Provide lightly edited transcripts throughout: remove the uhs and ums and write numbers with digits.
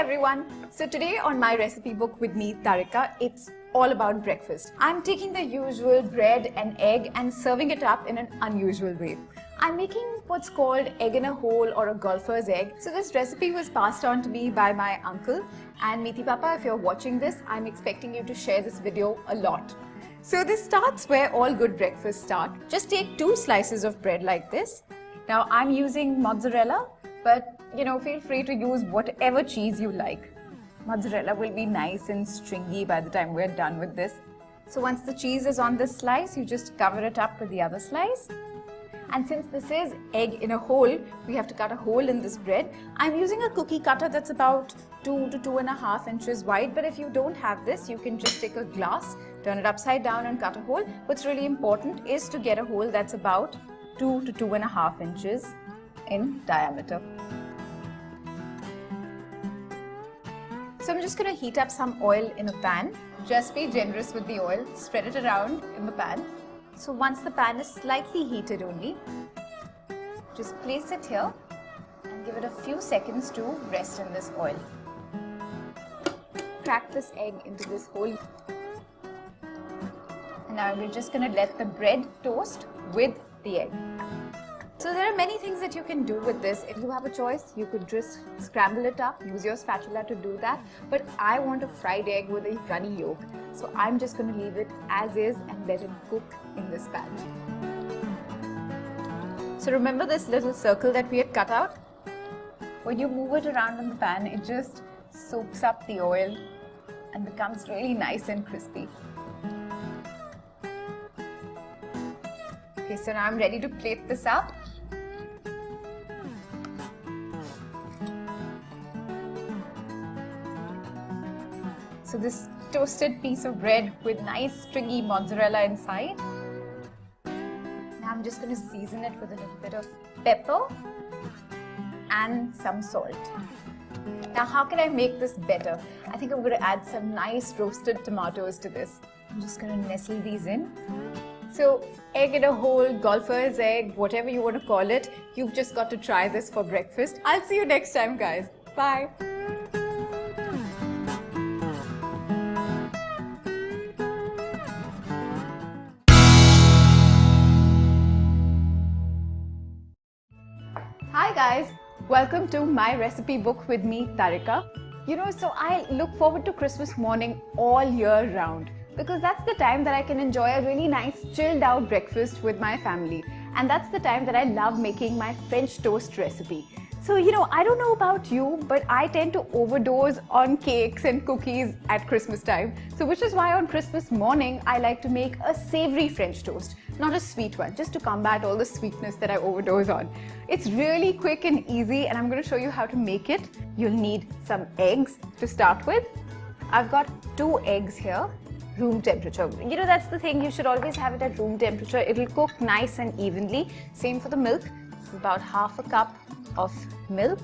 everyone. So today on my recipe book with me, Tarika, it's all about breakfast. I'm taking the usual bread and egg and serving it up in an unusual way. I'm making what's called egg in a hole or a golfer's egg. So this recipe was passed on to me by my uncle. And Meethi Papa, if you're watching this, I'm expecting you to share this video a lot. So this starts where all good breakfasts start. Just take 2 slices of bread like this. Now I'm using mozzarella, but feel free to use whatever cheese you like. Mozzarella will be nice and stringy by the time we're done with this. So once the cheese is on this slice, you just cover it up with the other slice. And since this is egg in a hole, we have to cut a hole in this bread. I'm using a cookie cutter that's about 2 to 2.5 inches wide, but if you don't have this, you can just take a glass, turn it upside down and cut a hole. What's really important is to get a hole that's about 2 to 2.5 inches in diameter. So I'm just going to heat up some oil in a pan. Just be generous with the oil, spread it around in the pan. So once the pan is slightly heated only, just place it here and give it a few seconds to rest in this oil. Crack this egg into this hole. And now we're just going to let the bread toast with the egg. So there are many things that you can do with this. If you have a choice, you could just scramble it up, use your spatula to do that. But I want a fried egg with a runny yolk. So I'm just going to leave it as is and let it cook in this pan. So remember this little circle that we had cut out? When you move it around in the pan, it just soaks up the oil and becomes really nice and crispy. Okay, so now I'm ready to plate this up. So this toasted piece of bread with nice stringy mozzarella inside. Now I'm just going to season it with a little bit of pepper and some salt. Now how can I make this better? I think I'm going to add some nice roasted tomatoes to this. I'm just going to nestle these in. So egg in a hole, golfer's egg, whatever you want to call it, you've just got to try this for breakfast. I'll see you next time, guys. Bye. Hi guys, welcome to my recipe book with me, Tarika. So I look forward to Christmas morning all year round because that's the time that I can enjoy a really nice chilled out breakfast with my family. And that's the time that I love making my French toast recipe. So, I don't know about you, but I tend to overdose on cakes and cookies at Christmas time. So, which is why on Christmas morning, I like to make a savory French toast, not a sweet one, just to combat all the sweetness that I overdose on. It's really quick and easy, and I'm going to show you how to make it. You'll need some eggs to start with. I've got 2 eggs here, room temperature. That's the thing, you should always have it at room temperature. It'll cook nice and evenly. Same for the milk. It's about half a cup of milk,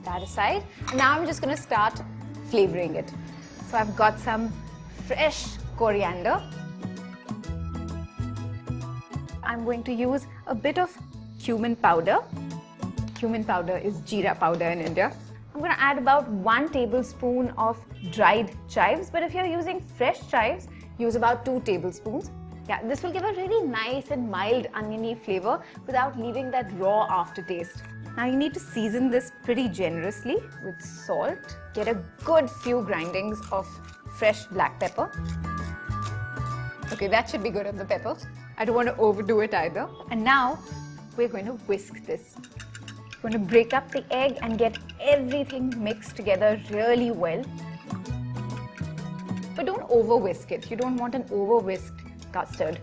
that aside. And now I'm just going to start flavoring it. So I've got some fresh coriander. I'm going to use a bit of cumin powder. Cumin powder is jeera powder in India. I'm going to add about 1 tablespoon of dried chives, but if you're using fresh chives, use about 2 tablespoons. Yeah, this will give a really nice and mild oniony flavor without leaving that raw aftertaste. Now you need to season this pretty generously with salt. Get a good few grindings of fresh black pepper. Okay, that should be good on the pepper. I don't want to overdo it either. And now we're going to whisk this. We're going to break up the egg and get everything mixed together really well. But don't over whisk it. You don't want an over whisked custard.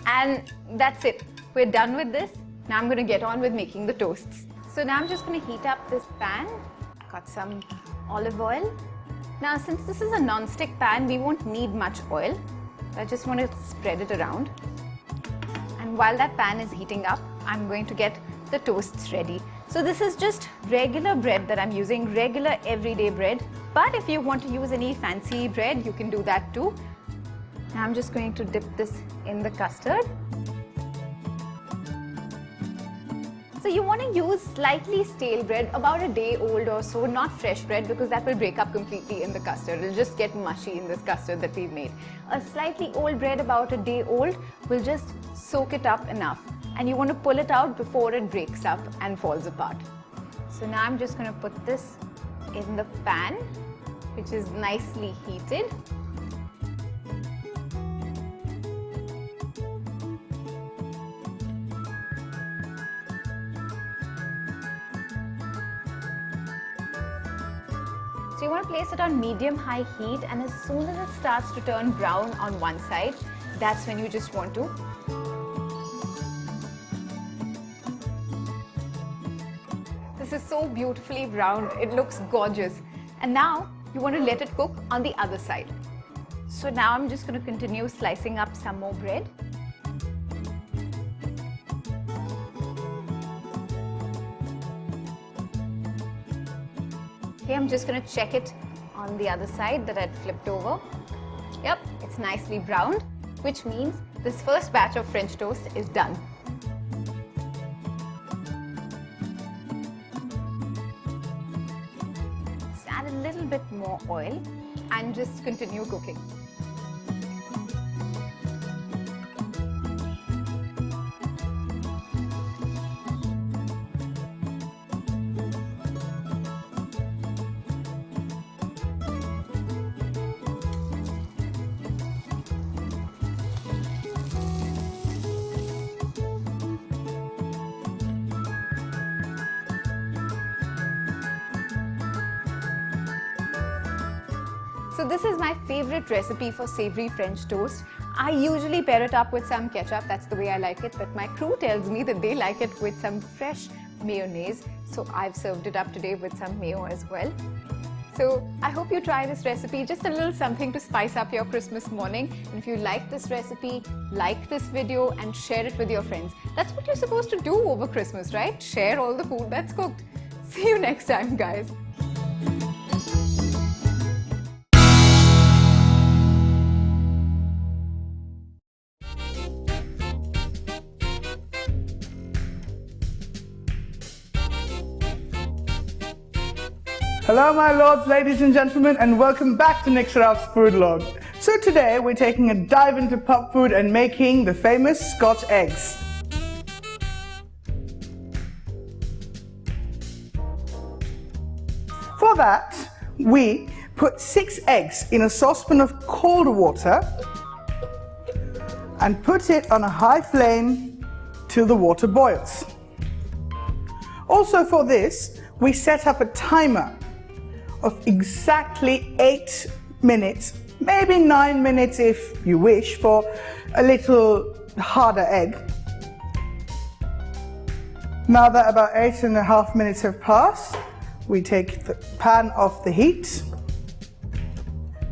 And that's it. We're done with this. Now I'm going to get on with making the toasts. So now I'm just going to heat up this pan. Got some olive oil. Now since this is a non-stick pan, we won't need much oil. I just want to spread it around. And while that pan is heating up, I'm going to get the toasts ready. So this is just regular bread that I'm using, regular everyday bread. But if you want to use any fancy bread, you can do that too. Now I'm just going to dip this in the custard. So you want to use slightly stale bread, about a day old or so, not fresh bread, because that will break up completely in the custard. It'll just get mushy in this custard that we've made. A slightly old bread, about a day old, will just soak it up enough. And you want to pull it out before it breaks up and falls apart. So now I'm just going to put this in the pan, which is nicely heated. So you want to place it on medium-high heat, and as soon as it starts to turn brown on one side, that's when you just want to This is so beautifully browned, it looks gorgeous. And now you want to let it cook on the other side. So now I'm just going to continue slicing up some more bread. Okay, I'm just going to check it on the other side that I'd flipped over. Yep, it's nicely browned, which means this first batch of French toast is done. Just add a little bit more oil and just continue cooking. So this is my favorite recipe for savory French toast. I usually pair it up with some ketchup, that's the way I like it, but my crew tells me that they like it with some fresh mayonnaise. So I've served it up today with some mayo as well. So I hope you try this recipe, just a little something to spice up your Christmas morning. And if you like this recipe, like this video and share it with your friends. That's what you're supposed to do over Christmas, right? Share all the food that's cooked. See you next time, guys. Hello my lords, ladies and gentlemen, and welcome back to Nick Saraf's Food Log. So today we're taking a dive into pub food and making the famous Scotch eggs. For that, we put 6 eggs in a saucepan of cold water and put it on a high flame till the water boils. Also for this, we set up a timer of exactly 8 minutes, maybe 9 minutes if you wish, for a little harder egg. Now that about 8.5 minutes have passed, we take the pan off the heat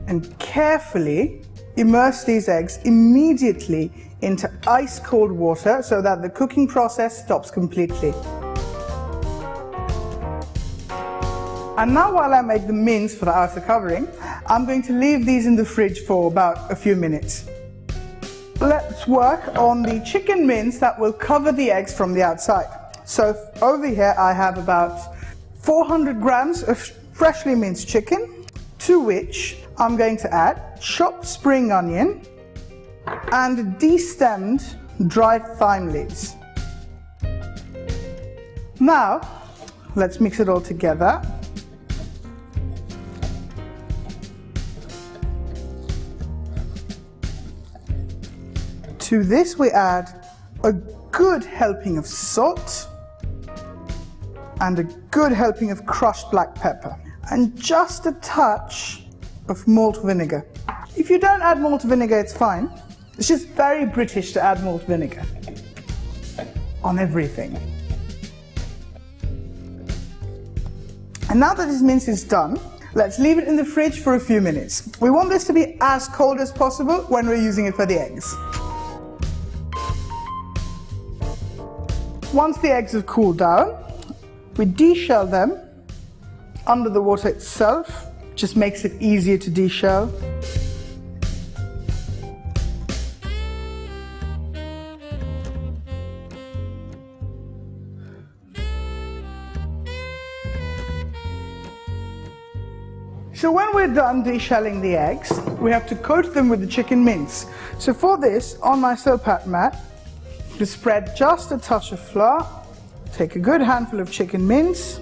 and carefully immerse these eggs immediately into ice cold water so that the cooking process stops completely. And now while I make the mince for the outer covering, I'm going to leave these in the fridge for about a few minutes. Let's work on the chicken mince that will cover the eggs from the outside. So over here I have about 400 grams of freshly minced chicken, to which I'm going to add chopped spring onion and destemmed dried thyme leaves. Now let's mix it all together. To this we add a good helping of salt and a good helping of crushed black pepper and just a touch of malt vinegar. If you don't add malt vinegar, it's fine. It's just very British to add malt vinegar on everything. And now that this mince is done, let's leave it in the fridge for a few minutes. We want this to be as cold as possible when we're using it for the eggs. Once the eggs have cooled down, we deshell them under the water itself. Just makes it easier to deshell. So when we're done deshelling the eggs, we have to coat them with the chicken mince. So for this, on my Silpat mat, to spread just a touch of flour, take a good handful of chicken mince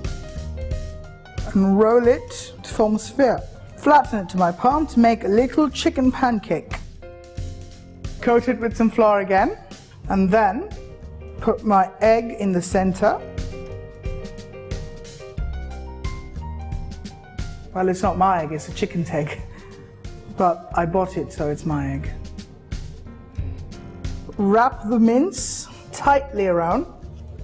and roll it to form a sphere. Flatten it to my palm to make a little chicken pancake. Coat it with some flour again, and then put my egg in the center. Well, it's not my egg, it's a chicken's egg, but I bought it, so it's my egg. Wrap the mince tightly around.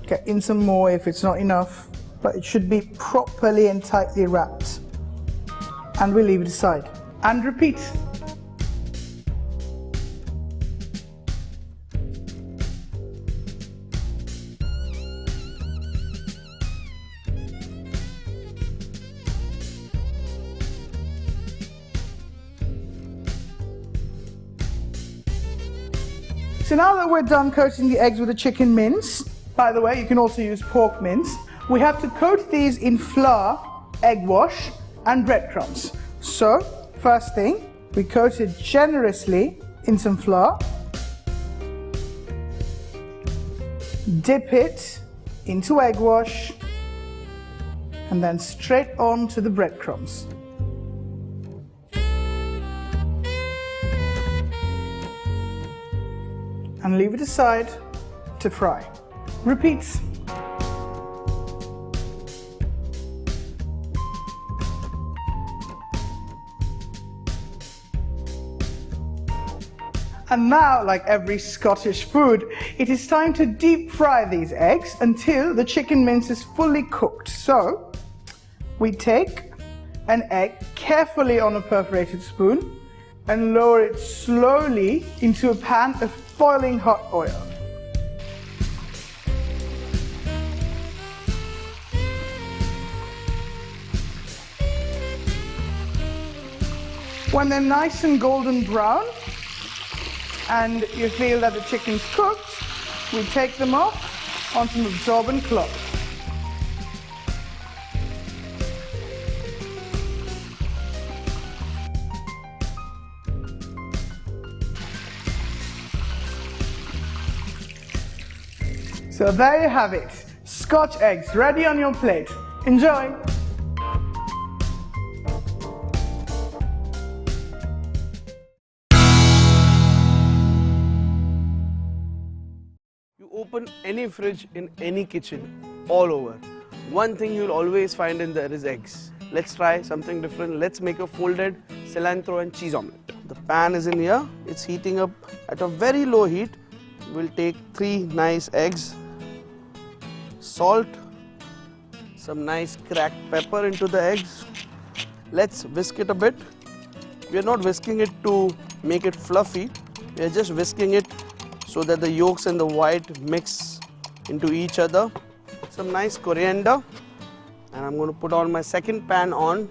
Get in some more if it's not enough, but it should be properly and tightly wrapped. And we leave it aside. And repeat. So now that we're done coating the eggs with the chicken mince, by the way, you can also use pork mince, we have to coat these in flour, egg wash, and breadcrumbs. So, first thing, we coat it generously in some flour, dip it into egg wash, and then straight on to the breadcrumbs. And leave it aside to fry. Repeat. And now, like every Scottish food, it is time to deep fry these eggs until the chicken mince is fully cooked. So, we take an egg carefully on a perforated spoon and lower it slowly into a pan of boiling hot oil. When they're nice and golden brown and you feel that the chicken's cooked, we take them off on some absorbent cloth. So there you have it, Scotch eggs ready on your plate. Enjoy! You open any fridge in any kitchen, all over. One thing you'll always find in there is eggs. Let's try something different. Let's make a folded cilantro and cheese omelette. The pan is in here. It's heating up at a very low heat. We'll take 3 nice eggs, salt, some nice cracked pepper into the eggs. Let's whisk it a bit. We are not whisking it to make it fluffy. We are just whisking it so that the yolks and the white mix into each other. Some nice coriander, and I'm going to put on my second pan on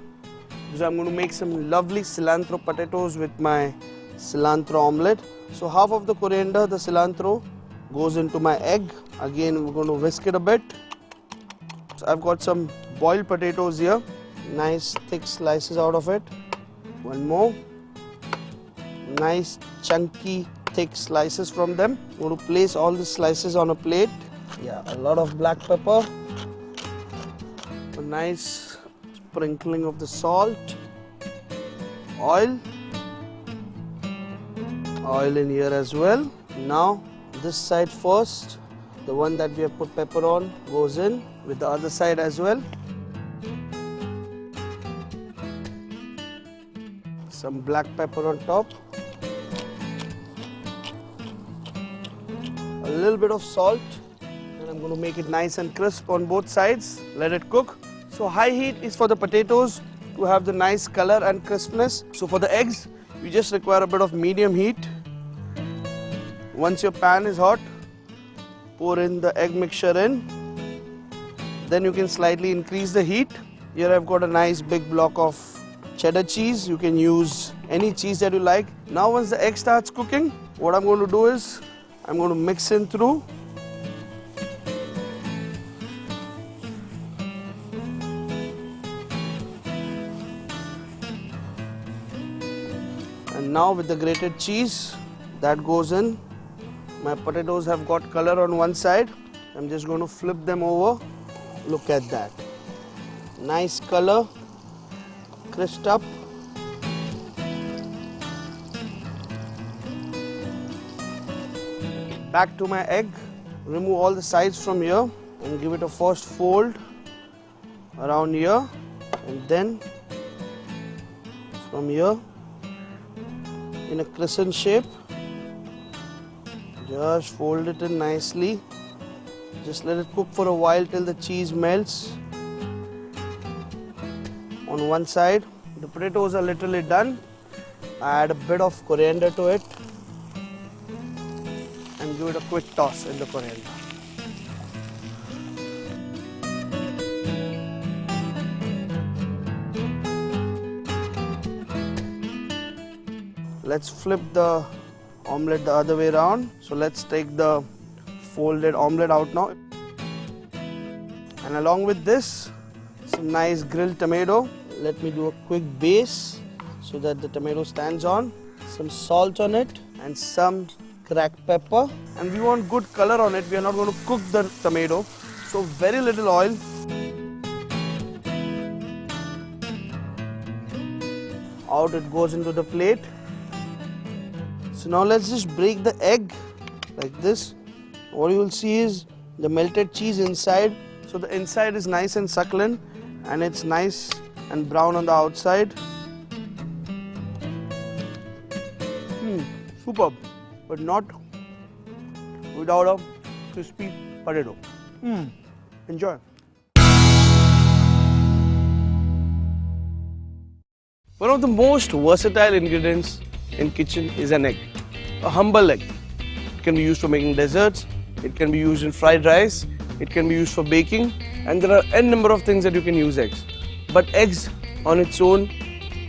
because I'm going to make some lovely cilantro potatoes with my cilantro omelette. So half of the coriander, the cilantro, goes into my egg. Again, we're going to whisk it a bit. So I've got some boiled potatoes here. Nice thick slices out of it. One more. Nice chunky thick slices from them. I'm going to place all the slices on a plate. Yeah, a lot of black pepper. A nice sprinkling of the salt. Oil. Oil in here as well. Now this side first, the one that we have put pepper on goes in with the other side as well. Some black pepper on top. A little bit of salt, and I'm going to make it nice and crisp on both sides. Let it cook. So high heat is for the potatoes to have the nice color and crispness. So for the eggs, you just require a bit of medium heat. Once your pan is hot, pour in the egg mixture in. Then you can slightly increase the heat. Here I've got a nice big block of cheddar cheese. You can use any cheese that you like. Now once the egg starts cooking, what I'm going to do is I'm going to mix in through. And now with the grated cheese, that goes in. My potatoes have got color on one side. I'm just going to flip them over. Look at that. Nice color, crisped up. Back to my egg. Remove all the sides from here and give it a first fold around here, and then from here in a crescent shape. Just fold it in nicely. Just let it cook for a while till the cheese melts. On one side, the potatoes are literally done. Add a bit of coriander to it and give it a quick toss in the coriander. Let's flip the omelette the other way around. So let's take the folded omelette out now. And along with this, some nice grilled tomato. Let me do a quick base so that the tomato stands on. Some salt on it and some cracked pepper. And we want good color on it. We are not going to cook the tomato. So very little oil. Out it goes into the plate. So now let's just break the egg like this. What you will see is the melted cheese inside. So the inside is nice and succulent and it's nice and brown on the outside. Superb, but not without a crispy potato. Enjoy. One of the most versatile ingredients in kitchen is an egg. A humble egg. It can be used for making desserts, it can be used in fried rice, it can be used for baking, and there are n number of things that you can use eggs. But eggs on its own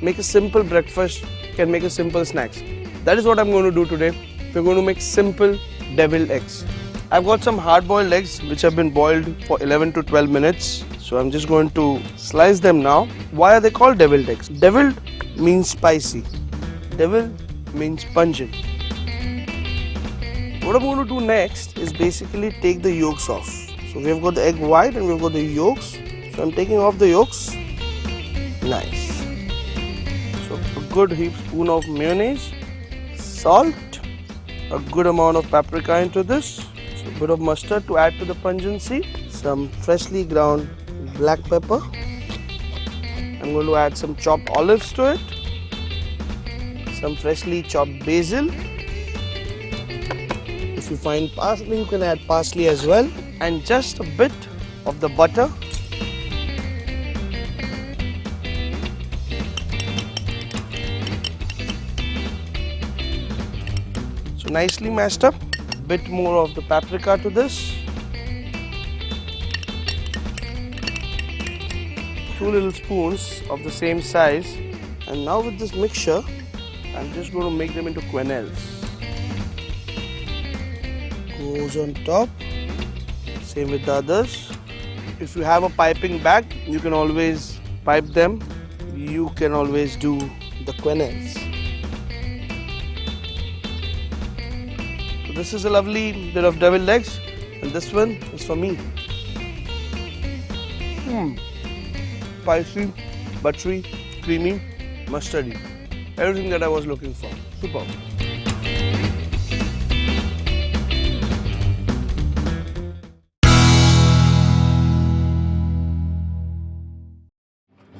make a simple breakfast, can make a simple snacks. That is what I'm going to do today. We're going to make simple deviled eggs. I've got some hard-boiled eggs which have been boiled for 11 to 12 minutes. So I'm just going to slice them now. Why are they called deviled eggs? Deviled means spicy. Devil means pungent. What I'm going to do next is basically take the yolks off. So we've got the egg white and we've got the yolks. So I'm taking off the yolks. Nice. So a good heap spoon of mayonnaise, salt, a good amount of paprika into this, so a bit of mustard to add to the pungency, some freshly ground black pepper. I'm going to add some chopped olives to it, some freshly chopped basil. If you find parsley, you can add parsley as well, and just a bit of the butter. So nicely mashed up. A bit more of the paprika to this. 2 little spoons of the same size. And now with this mixture, I'm just going to make them into quenelles. Goes on top. Same with the others. If you have a piping bag, you can always pipe them. You can always do the quenelles. So this is a lovely bit of deviled eggs, and this one is for me. Spicy, buttery, creamy, mustardy. Everything that I was looking for. Superb.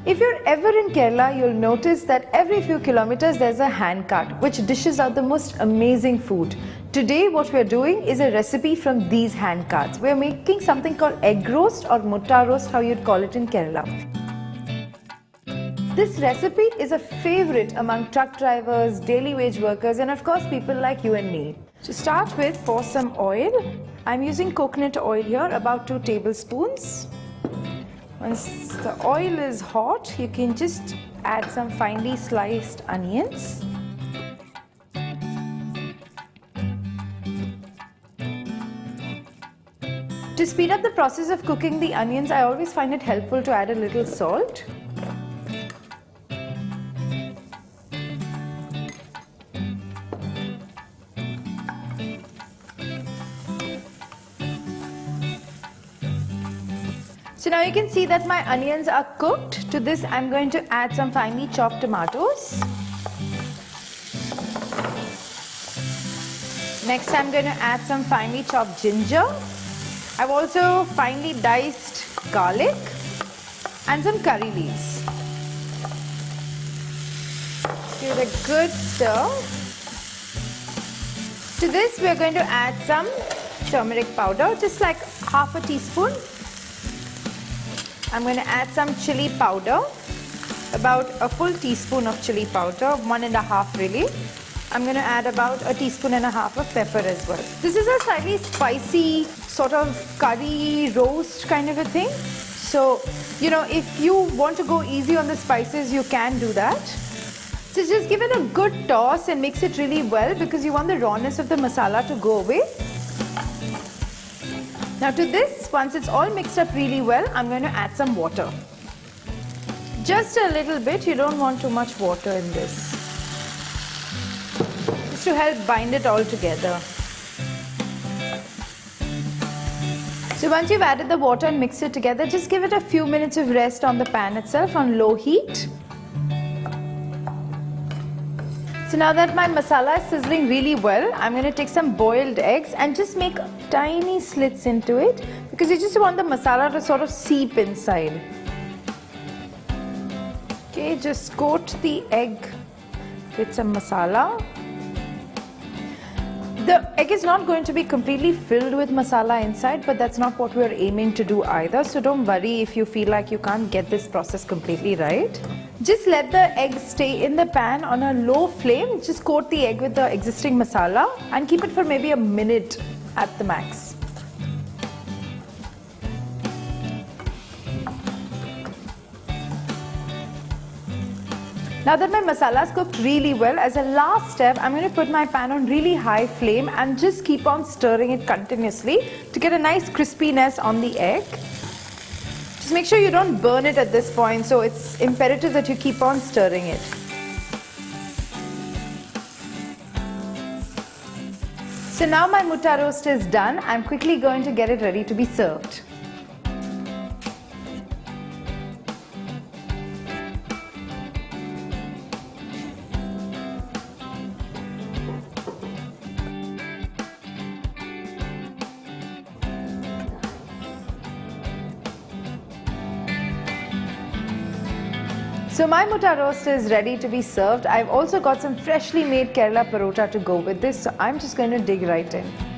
If you're ever in Kerala, you'll notice that every few kilometers there's a hand cart which dishes out the most amazing food. Today what we're doing is a recipe from these hand carts. We're making something called egg roast or mutta roast, how you'd call it in Kerala. This recipe is a favorite among truck drivers, daily wage workers, and of course people like you and me. To start with, pour some oil. I'm using coconut oil here, about 2 tablespoons. Once the oil is hot, you can just add some finely sliced onions. To speed up the process of cooking the onions, I always find it helpful to add a little salt. So now you can see that my onions are cooked. To this I'm going to add some finely chopped tomatoes. Next I'm going to add some finely chopped ginger. I've also finely diced garlic and some curry leaves. Give it a good stir. To this we are going to add some turmeric powder, just like half a teaspoon. I'm going to add some chili powder, about a full teaspoon of chili powder, 1.5 really. I'm going to add about a teaspoon and a half of pepper as well. This is a slightly spicy sort of curry roast kind of a thing. So, you know, if you want to go easy on the spices, you can do that. So just give it a good toss and mix it really well because you want the rawness of the masala to go away. Now to this, once it's all mixed up really well, I'm going to add some water. Just a little bit, you don't want too much water in this. Just to help bind it all together. So once you've added the water and mixed it together, just give it a few minutes of rest on the pan itself on low heat. So now that my masala is sizzling really well, I'm going to take some boiled eggs and just make tiny slits into it because you just want the masala to sort of seep inside. Okay, just coat the egg with some masala. The egg is not going to be completely filled with masala inside, but that's not what we're aiming to do either. So don't worry if you feel like you can't get this process completely right. Just let the egg stay in the pan on a low flame. Just coat the egg with the existing masala and keep it for maybe a minute at the max. Now that my masala is cooked really well, as a last step, I'm going to put my pan on really high flame and just keep on stirring it continuously to get a nice crispiness on the egg. Just make sure you don't burn it at this point, so it's imperative that you keep on stirring it. So now my mutta roast is done. I'm quickly going to get it ready to be served. So my mutta roast is ready to be served. I've also got some freshly made Kerala parota to go with this, so I'm just going to dig right in.